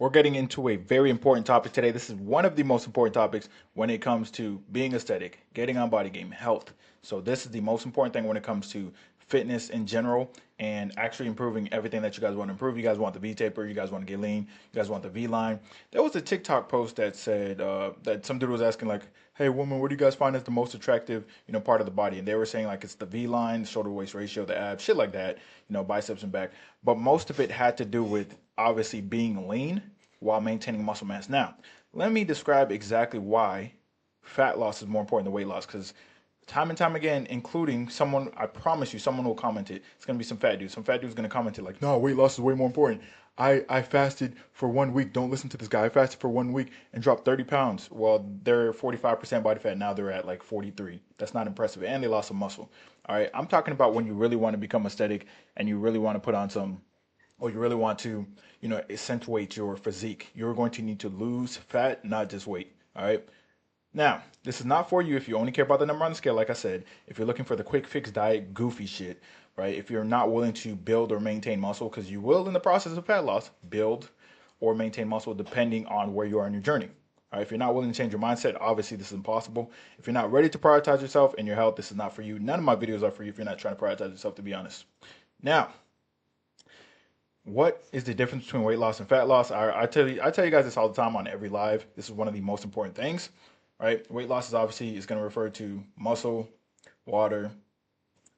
we're getting into a very important topic today. This is one of the most important topics when it comes to being aesthetic, getting on body game, health. So this is the most important thing when it comes to fitness in general and actually improving everything that you guys want to improve. You guys want the V taper, you guys want to get lean, you guys want the V line. There was a TikTok post that said that some dude was asking like, "Hey, woman, what do you guys find as the most attractive, part of the body?" And they were saying like it's the V line, shoulder waist ratio, the abs, shit like that, biceps and back. But most of it had to do with obviously being lean while maintaining muscle mass. Now, let me describe exactly why fat loss is more important than weight loss because time and time again, including someone, I promise you, someone will comment it. It's gonna be some fat dude. Some fat dude's gonna comment it like, "No, weight loss is way more important. I fasted for 1 week. Don't listen to this guy. I fasted for 1 week and dropped 30 pounds. Well, they're 45% body fat. Now they're at like 43. That's not impressive. And they lost some muscle. All right. I'm talking about when you really want to become aesthetic and you really want to put on some, or you really want to, accentuate your physique. You're going to need to lose fat, not just weight. All right. Now, this is not for you if you only care about the number on the scale, like I said. If you're looking for the quick fix diet, goofy shit, right? If you're not willing to build or maintain muscle, because you will in the process of fat loss, build or maintain muscle depending on where you are in your journey. All right, if you're not willing to change your mindset, obviously this is impossible. If you're not ready to prioritize yourself and your health, this is not for you. None of my videos are for you if you're not trying to prioritize yourself, to be honest. Now, what is the difference between weight loss and fat loss? I tell you guys this all the time on every live. This is one of the most important things, right? Weight loss is obviously is going to refer to muscle, water,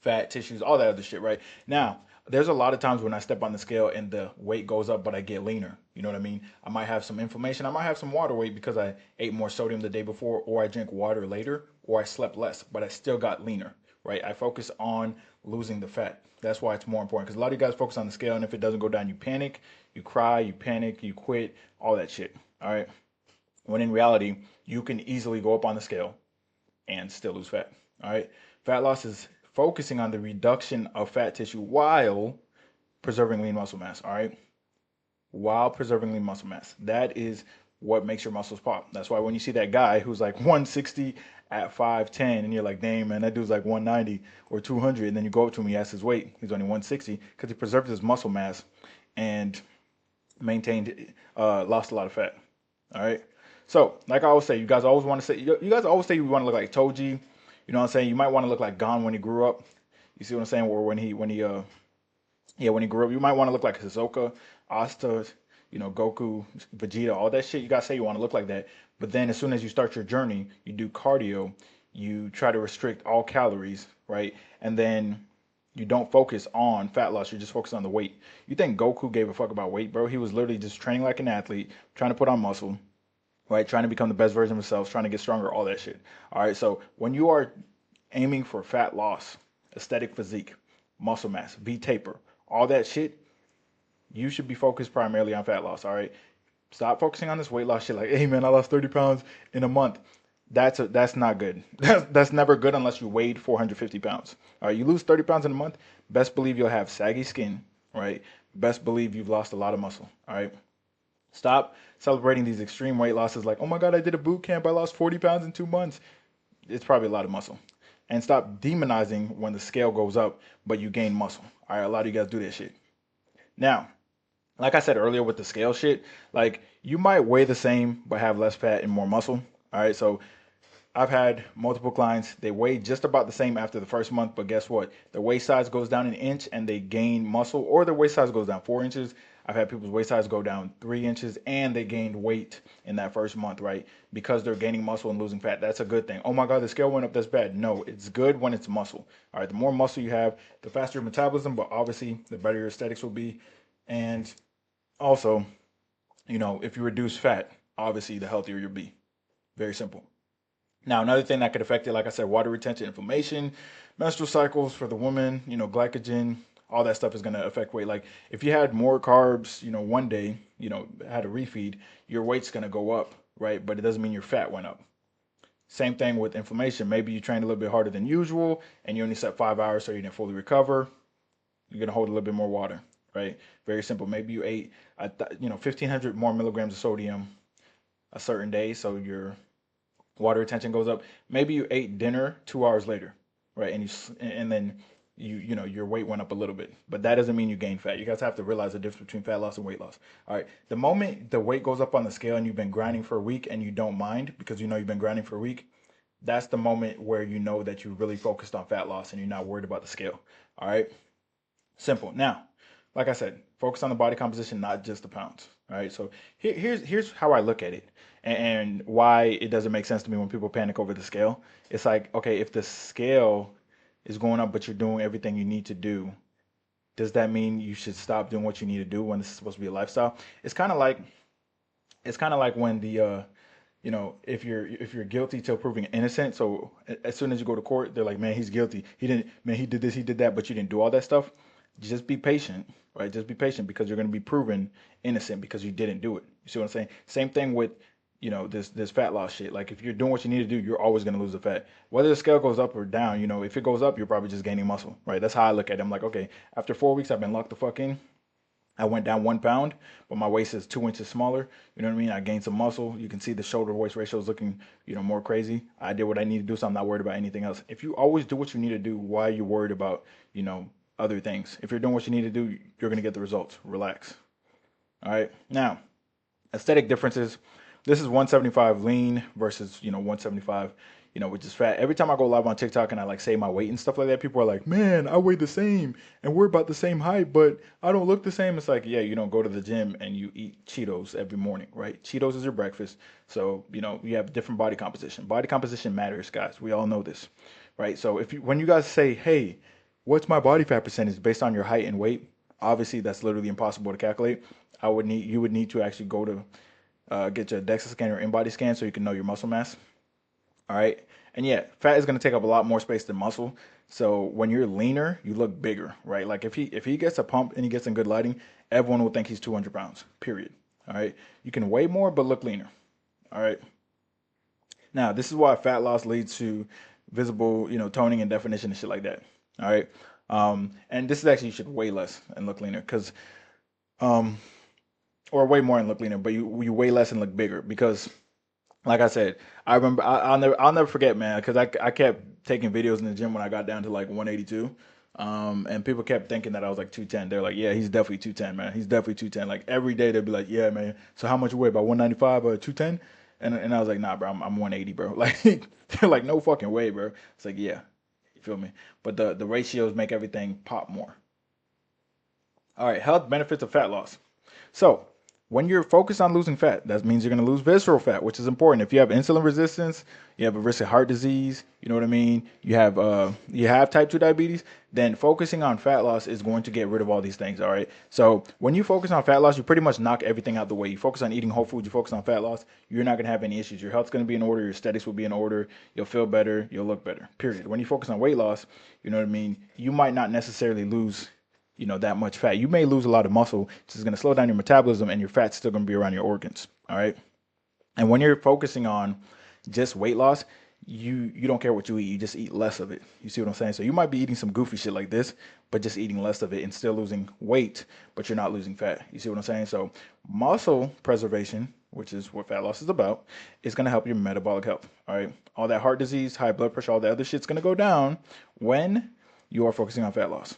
fat, tissues, all that other shit, right? Now, there's a lot of times when I step on the scale and the weight goes up, but I get leaner. You know what I mean? I might have some inflammation. I might have some water weight because I ate more sodium the day before, or I drink water later, or I slept less, but I still got leaner, right? I focus on losing the fat. That's why it's more important because a lot of you guys focus on the scale, and if it doesn't go down, you panic, you cry, you panic, you quit, all that shit. All right. When in reality, you can easily go up on the scale and still lose fat. All right. Fat loss is focusing on the reduction of fat tissue while preserving lean muscle mass. All right. While preserving lean muscle mass. That is what makes your muscles pop. That's why when you see that guy who's like 160 at 5'10 and you're like, "Dang, man, that dude's like 190 or 200." And then you go up to him, you ask his weight. He's only 160 because he preserved his muscle mass and maintained, lost a lot of fat. All right. So, like I always say, you guys always want to say, you guys always say you want to look like Toji. You know what I'm saying? You might want to look like Gon when he grew up. You see what I'm saying? Or when he grew up, you might want to look like Hisoka, Asta, Goku, Vegeta, all that shit. You gotta say you want to look like that. But then as soon as you start your journey, you do cardio, you try to restrict all calories, right? And then you don't focus on fat loss. You just focus on the weight. You think Goku gave a fuck about weight, bro? He was literally just training like an athlete, trying to put on muscle, right? Trying to become the best version of himself, trying to get stronger, all that shit. All right. So when you are aiming for fat loss, aesthetic physique, muscle mass, V taper, all that shit, you should be focused primarily on fat loss. All right. Stop focusing on this weight loss shit. Like, "Hey man, I lost 30 pounds in a month." That's not good. That's never good unless you weighed 450 pounds. All right. You lose 30 pounds in a month. Best believe you'll have saggy skin. Right. Best believe you've lost a lot of muscle. All right. Stop celebrating these extreme weight losses like, "Oh my God, I did a boot camp. I lost 40 pounds in 2 months." It's probably a lot of muscle. And stop demonizing when the scale goes up, but you gain muscle. All right. A lot of you guys do that shit. Now, like I said earlier with the scale shit, like you might weigh the same but have less fat and more muscle. All right, so I've had multiple clients. They weigh just about the same after the first month, but guess what? Their waist size goes down an inch and they gain muscle, or their waist size goes down 4 inches. I've had people's waist size go down 3 inches and they gained weight in that first month, right? Because they're gaining muscle and losing fat. That's a good thing. "Oh my God, the scale went up. That's bad." No, it's good when it's muscle. All right, the more muscle you have, the faster your metabolism, but obviously the better your aesthetics will be. And also, if you reduce fat, obviously the healthier you'll be. Very simple. Now, another thing that could affect it, like I said, water retention, inflammation, menstrual cycles for the woman, glycogen, all that stuff is going to affect weight. Like if you had more carbs, one day, had a refeed, your weight's going to go up, right? But it doesn't mean your fat went up. Same thing with inflammation. Maybe you trained a little bit harder than usual and you only slept 5 hours so you didn't fully recover. You're going to hold a little bit more water, right? Very simple. Maybe you ate, 1,500 more milligrams of sodium a certain day, so your water retention goes up. Maybe you ate dinner 2 hours later, right? And then your weight went up a little bit, but that doesn't mean you gain fat. You guys have to realize the difference between fat loss and weight loss. All right, the moment the weight goes up on the scale and you've been grinding for a week and you don't mind because you know you've been grinding for a week, that's the moment where you know that you really focused on fat loss and you're not worried about the scale. All right, simple. Now, like I said, focus on the body composition, not just the pounds. All right, so here's how I look at it, and why it doesn't make sense to me when people panic over the scale. It's like, okay, if the scale is going up, but you're doing everything you need to do, does that mean you should stop doing what you need to do when this is supposed to be a lifestyle? It's kind of like when if you're guilty till proven innocent. So as soon as you go to court, they're like, man, he's guilty. He didn't, man, he did this, he did that, but you didn't do all that stuff. Just be patient, right? Just be patient because you're going to be proven innocent because you didn't do it. You see what I'm saying? Same thing with this fat loss shit. Like if you're doing what you need to do, you're always going to lose the fat. Whether the scale goes up or down, if it goes up, you're probably just gaining muscle, right? That's how I look at it. I'm like, okay, after 4 weeks, I've been locked the fuck in. I went down 1 pound, but my waist is 2 inches smaller. You know what I mean? I gained some muscle. You can see the shoulder waist ratio is looking, more crazy. I did what I need to do, so I'm not worried about anything else. If you always do what you need to do, why are you worried about, other things? If you're doing what you need to do, you're going to get the results. Relax. All right. Now, aesthetic differences. This is 175 lean versus, 175, which is fat. Every time I go live on TikTok and I like say my weight and stuff like that, people are like, man, I weigh the same and we're about the same height, but I don't look the same. It's like, yeah, you don't go to the gym and you eat Cheetos every morning, right? Cheetos is your breakfast. So, you have different body composition. Body composition matters, guys. We all know this, right? So when you guys say, hey, what's my body fat percentage based on your height and weight? Obviously, that's literally impossible to calculate. You would need to actually go to get your DEXA scan or in-body scan so you can know your muscle mass. All right. And yeah, fat is going to take up a lot more space than muscle. So when you're leaner, you look bigger, right? Like if he gets a pump and he gets in good lighting, everyone will think he's 200 pounds, period. All right. You can weigh more, but look leaner. All right. Now, this is why fat loss leads to visible, toning and definition and shit like that. All right. And this is actually, you should weigh less and look leaner because, or weigh more and look leaner, but you weigh less and look bigger because, like I said, I remember I'll never forget, man, because I kept taking videos in the gym when I got down to like 182, and people kept thinking that I was like 210. They're like, yeah, he's definitely 210, man. He's definitely 210. Like every day they'd be like, yeah, man. So how much you weigh? About 195 or 210? And I was like, nah, bro, I'm 180, bro. Like they're like, no fucking way, bro. It's like, yeah, you feel me? But the ratios make everything pop more. All right, health benefits of fat loss. So when you're focused on losing fat, that means you're going to lose visceral fat, which is important. If you have insulin resistance, you have a risk of heart disease, you know what I mean? You have type 2 diabetes, then focusing on fat loss is going to get rid of all these things, all right? So when you focus on fat loss, you pretty much knock everything out the way. You focus on eating whole foods, you focus on fat loss, you're not going to have any issues. Your health's going to be in order, your aesthetics will be in order, you'll feel better, you'll look better, period. When you focus on weight loss, you know what I mean? You might not necessarily lose that much fat. You may lose a lot of muscle, which is going to slow down your metabolism, and your fat's still going to be around your organs. All right. And when you're focusing on just weight loss, you don't care what you eat. You just eat less of it. You see what I'm saying? So you might be eating some goofy shit like this, but just eating less of it and still losing weight, but you're not losing fat. You see what I'm saying? So muscle preservation, which is what fat loss is about, is going to help your metabolic health. All right. All that heart disease, high blood pressure, all that other shit's going to go down when you are focusing on fat loss.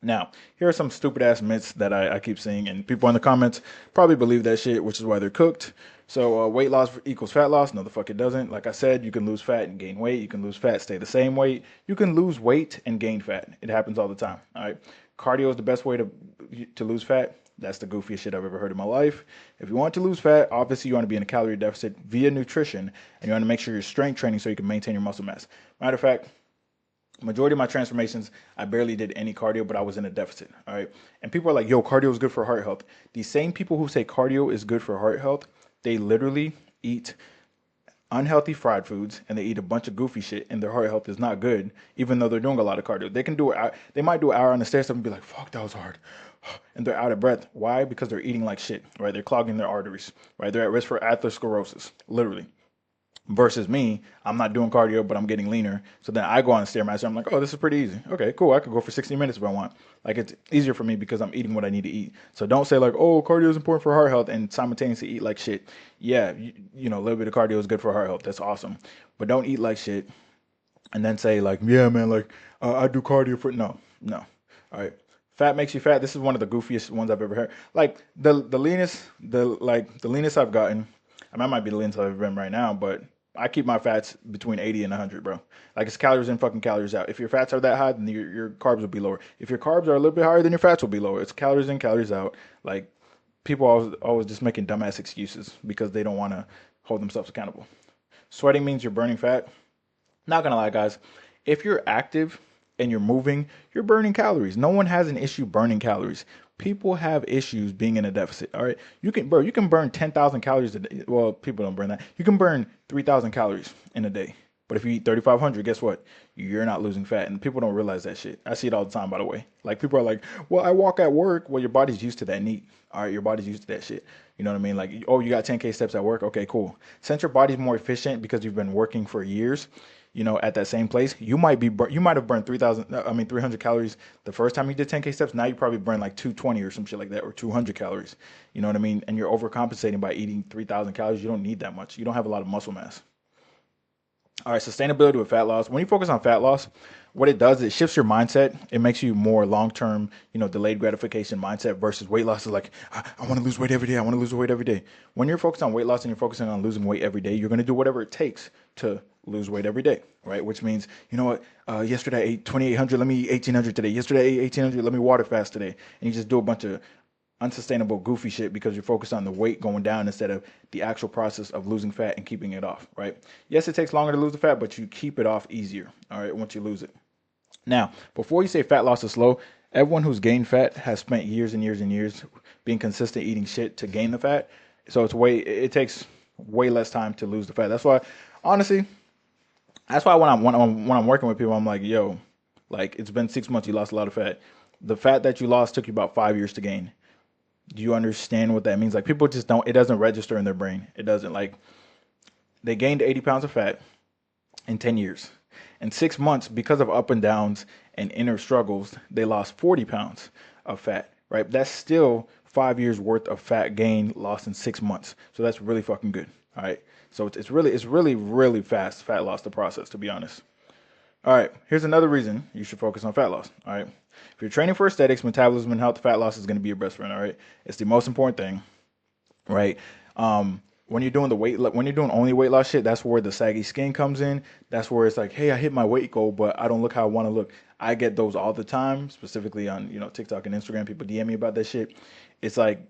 Now, here are some stupid ass myths that I keep seeing, and people in the comments probably believe that shit, which is why they're cooked. So weight loss equals fat loss. No, the fuck it doesn't. Like I said, you can lose fat and gain weight. You can lose fat, stay the same weight. You can lose weight and gain fat. It happens all the time. All right. Cardio is the best way to lose fat. That's the goofiest shit I've ever heard in my life. If you want to lose fat, obviously you want to be in a calorie deficit via nutrition, and you want to make sure you're strength training so you can maintain your muscle mass. Matter of fact, majority of my transformations, I barely did any cardio, but I was in a deficit. All right. And people are like, yo, cardio is good for heart health. These same people who say cardio is good for heart health, they literally eat unhealthy fried foods and they eat a bunch of goofy shit, and their heart health is not good, even though they're doing a lot of cardio. They can do it. They might do an hour on the stairs and be like, fuck, that was hard. And they're out of breath. Why? Because they're eating like shit, right? They're clogging their arteries, right? They're at risk for atherosclerosis, literally. Versus me, I'm not doing cardio, but I'm getting leaner. So then I go on a Stairmaster. I'm like, oh, this is pretty easy. Okay, cool. I could go for 60 minutes if I want. Like, it's easier for me because I'm eating what I need to eat. So don't say like, oh, cardio is important for heart health and simultaneously eat like shit. Yeah, a little bit of cardio is good for heart health. That's awesome. But don't eat like shit. and then say like, yeah, man, like I do cardio for no. All right, fat makes you fat. This is one of the goofiest ones I've ever heard. Like the leanest I've gotten. I mean, I might be the leanest I've ever been right now, but I keep my fats between 80 and 100, bro. Like it's calories in, fucking calories out. If your fats are that high, then your carbs will be lower. If your carbs are a little bit higher, then your fats will be lower. It's calories in, calories out. Like people always just making dumbass excuses because they don't want to hold themselves accountable. Sweating means you're burning fat. Not gonna lie, guys. If you're active and you're moving, you're burning calories. No one has an issue burning calories. People have issues being in a deficit. All right, you can burn 10,000 calories a day. Well, people don't burn that. You can burn 3,000 calories in a day. But if you eat 3,500, guess what? You're not losing fat, and people don't realize that shit. I see it all the time, by the way. Like people are like, "Well, I walk at work." Well, your body's used to that NEAT. All right, your body's used to that shit. You know what I mean? Like, oh, you got 10K steps at work. Okay, cool. Since your body's more efficient because you've been working for years, at that same place, you might have burned 300 calories the first time you did 10K steps. Now you probably burn like 220 or some shit like that, or 200 calories. You know what I mean? And you're overcompensating by eating 3,000 calories. You don't need that much. You don't have a lot of muscle mass. All right, sustainability with fat loss. When you focus on fat loss, what it does, it shifts your mindset. It makes you more long-term, delayed gratification mindset versus weight loss is like, I want to lose weight every day. I want to lose weight every day. When you're focused on weight loss and you're focusing on losing weight every day, you're going to do whatever it takes to lose weight every day, right? Which means, you know what? Yesterday I ate 2,800. Let me eat 1,800 today. Yesterday I ate 1,800. Let me water fast today. And you just do a bunch of unsustainable, goofy shit because you're focused on the weight going down instead of the actual process of losing fat and keeping it off, right? Yes, it takes longer to lose the fat, but you keep it off easier, all right, once you lose it. Now, before you say fat loss is slow, everyone who's gained fat has spent years and years and years being consistent eating shit to gain the fat. So it takes way less time to lose the fat. That's why, honestly, that's why when I'm working with people, I'm like, yo, like it's been 6 months, you lost a lot of fat. The fat that you lost took you about 5 years to gain. Do you understand what that means? Like people just don't, it doesn't register in their brain. It doesn't. Like they gained 80 pounds of fat in 10 years. In 6 months, because of up and downs and inner struggles, they lost 40 pounds of fat, right? That's still 5 years worth of fat gain lost in 6 months. So that's really fucking good. All right. So it's really fast fat loss to process, to be honest. All right, here's another reason you should focus on fat loss. All right, if you're training for aesthetics, metabolism, and health, fat loss is going to be your best friend. All right, it's the most important thing, right? When you're doing when you're doing only weight loss shit, that's where the saggy skin comes in. That's where it's like, hey, I hit my weight goal, but I don't look how I want to look. I get those all the time, specifically on TikTok and Instagram. People DM me about that shit. It's like,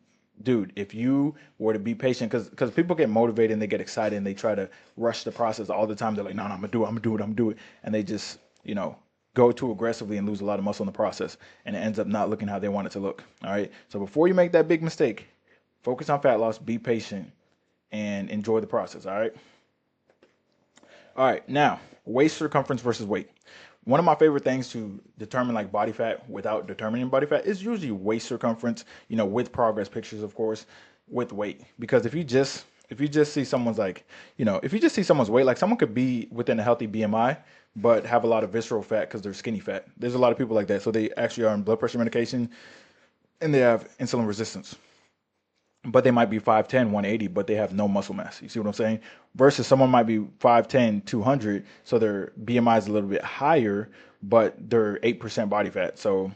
dude, if you were to be patient, because people get motivated and they get excited and they try to rush the process all the time. They're like, no, I'm gonna do it, I'm gonna do it, and they just go too aggressively and lose a lot of muscle in the process, and it ends up not looking how they want it to look. All right, so before you make that big mistake, focus on fat loss, be patient, and enjoy the process. All right, now waist circumference versus weight. One of my favorite things to determine like body fat without determining body fat is usually waist circumference, with progress pictures, of course, with weight. Because if you just see someone's like, if you just see someone's weight, like someone could be within a healthy BMI, but have a lot of visceral fat because they're skinny fat. There's a lot of people like that. So they actually are on blood pressure medication and they have insulin resistance, but they might be 5'10", 180, but they have no muscle mass. You see what I'm saying? Versus someone might be 5'10", 200, so their BMI is a little bit higher, but they're 8% body fat. So,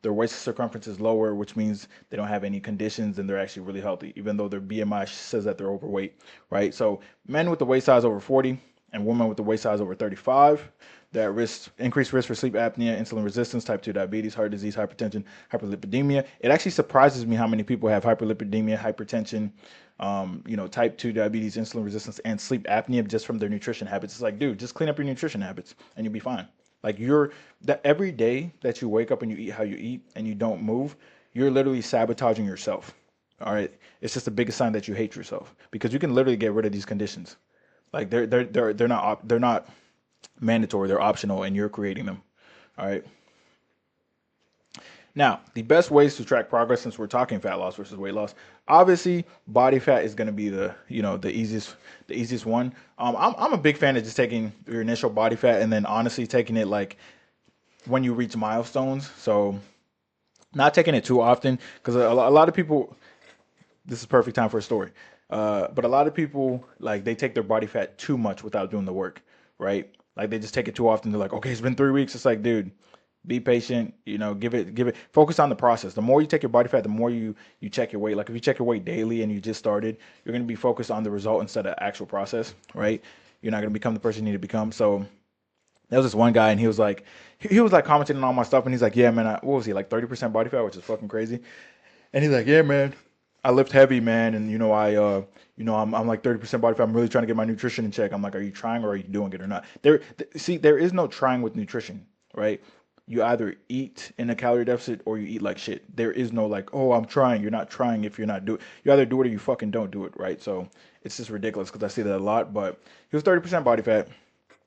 their waist circumference is lower, which means they don't have any conditions and they're actually really healthy, even though their BMI says that they're overweight, right? So men with the waist size over 40 and women with the waist size over 35, that increased risk for sleep apnea, insulin resistance, type 2 diabetes, heart disease, hypertension, hyperlipidemia. It actually surprises me how many people have hyperlipidemia, hypertension, type 2 diabetes, insulin resistance, and sleep apnea just from their nutrition habits. It's like, dude, just clean up your nutrition habits and you'll be fine. Like that every day that you wake up and you eat how you eat and you don't move, you're literally sabotaging yourself. All right. It's just the biggest sign that you hate yourself because you can literally get rid of these conditions. Like they're not mandatory, they're optional, and you're creating them. All right. Now, the best ways to track progress, since we're talking fat loss versus weight loss, obviously body fat is going to be the easiest one. I'm a big fan of just taking your initial body fat and then honestly taking it like when you reach milestones. So not taking it too often because a lot of people. This is perfect time for a story. But a lot of people like they take their body fat too much without doing the work, right? Like they just take it too often. They're like, okay, it's been 3 weeks. It's like, dude, be patient. Give it. Focus on the process. The more you take your body fat, the more you check your weight. Like if you check your weight daily and you just started, you're gonna be focused on the result instead of actual process, right? You're not gonna become the person you need to become. So there was this one guy, and he was like commenting on all my stuff, and he's like, yeah, man, what was he like 30% body fat, which is fucking crazy. And he's like, yeah, man, I lift heavy, man, and I'm like 30% body fat. I'm really trying to get my nutrition in check. I'm like, are you trying or are you doing it or not? See, there is no trying with nutrition, right? You either eat in a calorie deficit or you eat like shit. There is no like, oh, I'm trying. You're not trying if you're not doing. You either do it or you fucking don't do it, right? So it's just ridiculous because I see that a lot. But he was 30% body fat.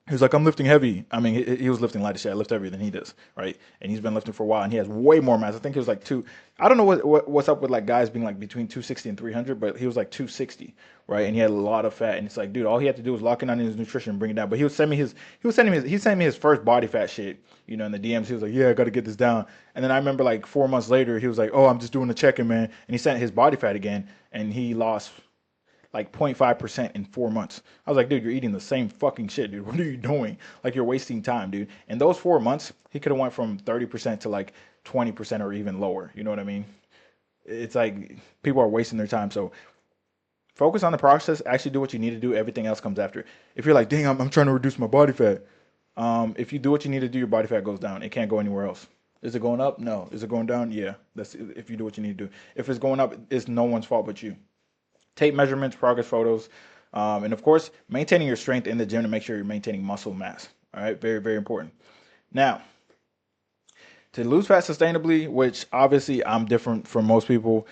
He was like, I'm lifting heavy. I mean, he was lifting light as shit. I lift heavier than he does, right? And he's been lifting for a while, and he has way more mass. I think he was like two. I don't know what's up with like guys being like between 260 and 300, but he was like 260, right? And he had a lot of fat, and it's like, dude, all he had to do was lock in on his nutrition and bring it down. But he sent me his first body fat shit, in the DMs. He was like, yeah, I got to get this down. And then I remember like 4 months later, he was like, oh, I'm just doing a check-in, man. And he sent his body fat again, and he lost like 0.5% in 4 months. I was like, dude, you're eating the same fucking shit, dude. What are you doing? Like, you're wasting time, dude. In those 4 months, he could have went from 30% to like 20% or even lower. You know what I mean? It's like people are wasting their time. So focus on the process. Actually do what you need to do. Everything else comes after. If you're like, dang, I'm trying to reduce my body fat. If you do what you need to do, your body fat goes down. It can't go anywhere else. Is it going up? No. Is it going down? Yeah. That's if you do what you need to do. If it's going up, it's no one's fault but you. Tape measurements, progress photos, and of course, maintaining your strength in the gym to make sure you're maintaining muscle mass. All right, very, very important. Now, to lose fat sustainably, which obviously I'm different from most people.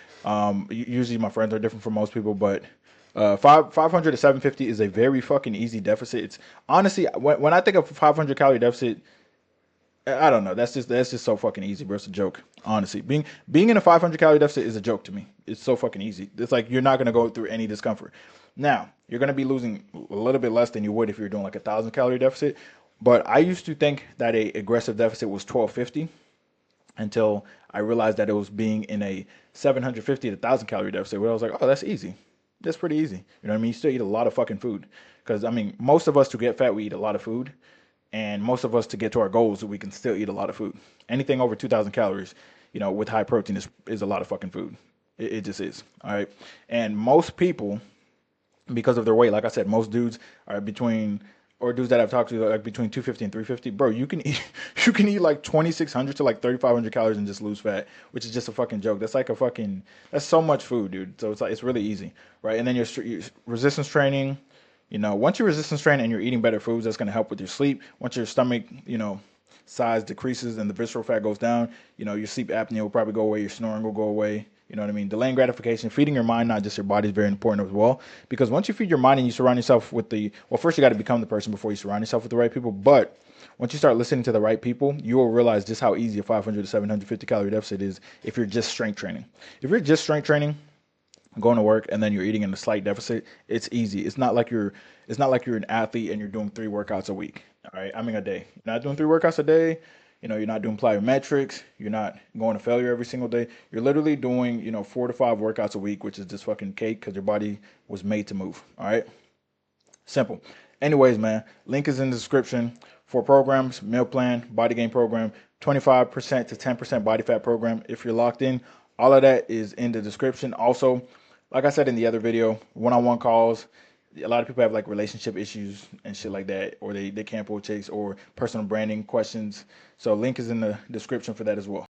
Usually my friends are different from most people, but 500 to 750 is a very fucking easy deficit. It's honestly, when I think of 500 calorie deficit, I don't know. That's just so fucking easy, bro. It's a joke. Honestly, being in a 500 calorie deficit is a joke to me. It's so fucking easy. It's like you're not gonna go through any discomfort. Now you're gonna be losing a little bit less than you would if you're doing like 1,000 calorie deficit. But I used to think that a aggressive deficit was 1250 until I realized that it was being in a 750 to 1,000 calorie deficit. Where I was like, oh, that's easy. That's pretty easy. You know what I mean? You still eat a lot of fucking food because I mean, most of us to get fat, we eat a lot of food. And most of us to get to our goals, we can still eat a lot of food. Anything over 2,000 calories, with high protein is a lot of fucking food. It just is. All right. And most people, because of their weight, like I said, most dudes are or dudes that I've talked to, like between 250 and 350. Bro, you can eat, you can eat like 2,600 to like 3,500 calories and just lose fat, which is just a fucking joke. That's so much food, dude. So it's really easy, right? And then your resistance training. Once you resistance train and you're eating better foods, that's going to help with your sleep. Once your stomach, size decreases and the visceral fat goes down, your sleep apnea will probably go away, your snoring will go away. You know what I mean? Delaying gratification, feeding your mind, not just your body, is very important as well. Because once you feed your mind and you surround yourself with first you got to become the person before you surround yourself with the right people. But once you start listening to the right people, you will realize just how easy a 500 to 750 calorie deficit is if you're just strength training. If you're just strength training, going to work and then you're eating in a slight deficit, it's easy. It's not like you're an athlete and you're doing 3 workouts a week. All right. I mean a day. You're not doing 3 workouts a day. You're not doing plyometrics. You're not going to failure every single day. You're literally doing, 4 to 5 workouts a week, which is just fucking cake because your body was made to move. All right. Simple. Anyways, man, link is in the description for programs, meal plan, body gain program, 25% to 10% body fat program. If you're locked in, all of that is in the description. Also, like I said in the other video, one-on-one calls. A lot of people have like relationship issues and shit like that, or they can't pull chase or personal branding questions. So link is in the description for that as well.